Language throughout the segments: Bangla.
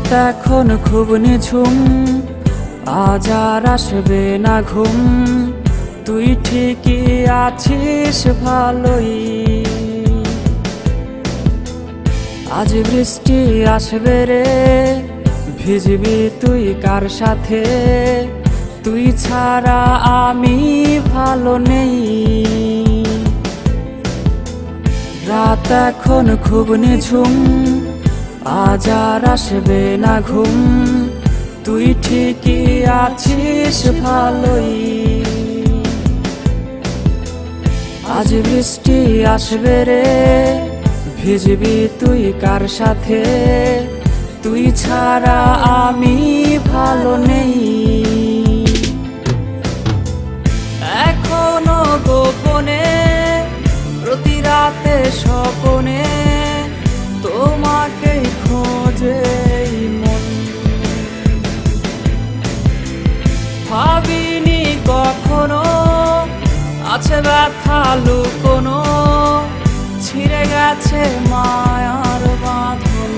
রাত এখন খুব নিঝুম, আজ আর আসবে না ঘুম। তুই ঠিকই আছিস ভালোই, আজ বৃষ্টি আসবে রে, ভিজবি তুই কার সাথে? তুই ছাড়া আমি ভালো নেই। রাত এখন খুব নিঝুম, আজ আর আসবে না ঘুম। তুই ঠিকই আছিস ভালোই, আজ বৃষ্টি আসবে রে, ভিজবি তুই কার সাথে? তুই ছাড়া আমি ভালো নেই। এখনো গোপনে প্রতি রাতে স্বপনে তোমাকে খোঁজে মন। ভাবিনি কখনো আছে ব্যথা লুকোনো, ছিঁড়ে গেছে মায়ার বাঁধন।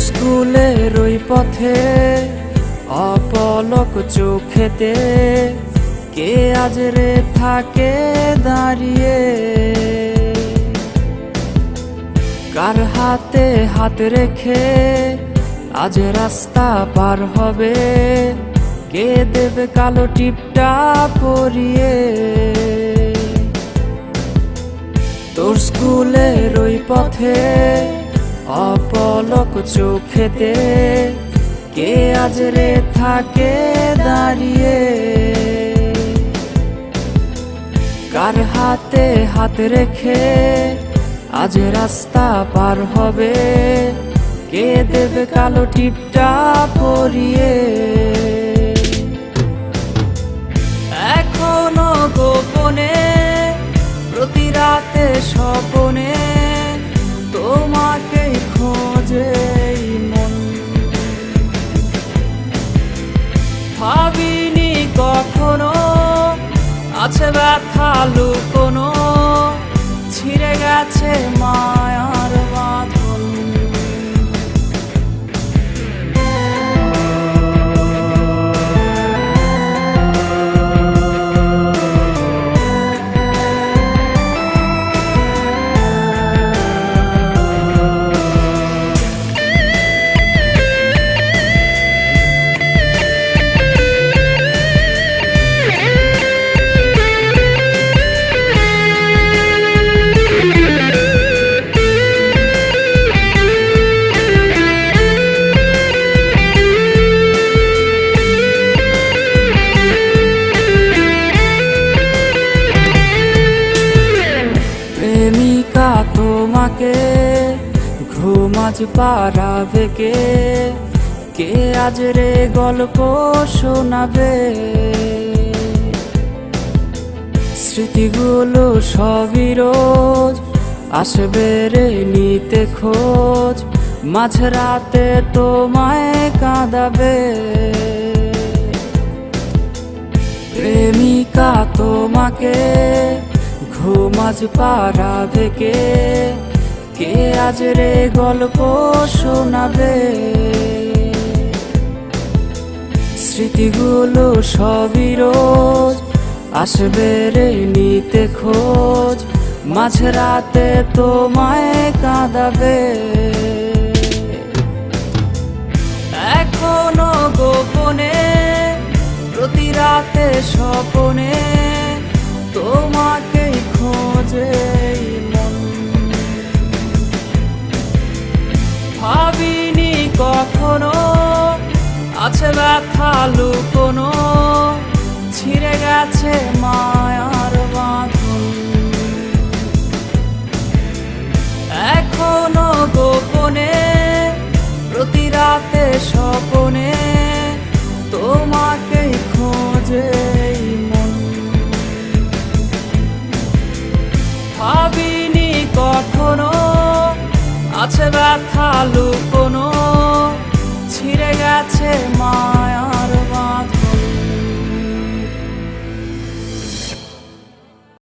স্কুলের ওই পথে অপলক চোখেতে কে আজ রে থাকে দাঁড়িয়ে? কার হাতে হাত রেখে আজ রাস্তা পার হবে? কে দেবে কালো টিপটা পরিয়ে? তোর স্কুলের ওই পথে অপলক চোখেতে কে আজ রে থাকে দাঁড়িয়ে? কার হাতে হাত রেখে আজ রাস্তা পার হবে? কে দেবে কালো টিপটা পরিয়ে? এখনো গোপনে প্রতি রাতে স্বপনে তোমাকে খোঁজে মন। ভাবিনি কখনো আছে ব্যথা লুকোনো, ছিঁড়ে গেছে মায়ার বাঁধন। প্রেমিকা তোমাকে ঘুম আজ পাড়াবে কে? কে আজ রে গল্প শোনাবে? স্মৃতিগুলো সবই রোজ আসবে রে নিতে খোঁজ, মাঝরাতে তোমায় কাঁদাবে। প্রেমিকা তোমাকে ঘুম আজ পাড়াবে কে? কে আজ রে গল্প শোনাবে? স্মৃতিগুলো সবই রোজ আসবে রে নিতে খোঁজ, মাঝরাতে তোমায় কাঁদাবে। এখনো গোপনে প্রতি রাতে স্বপনে তোমাকে খোঁজে মন। ভাবিনি কখনো আছে ব্যথা লুকোনো, ব্যথা লুকো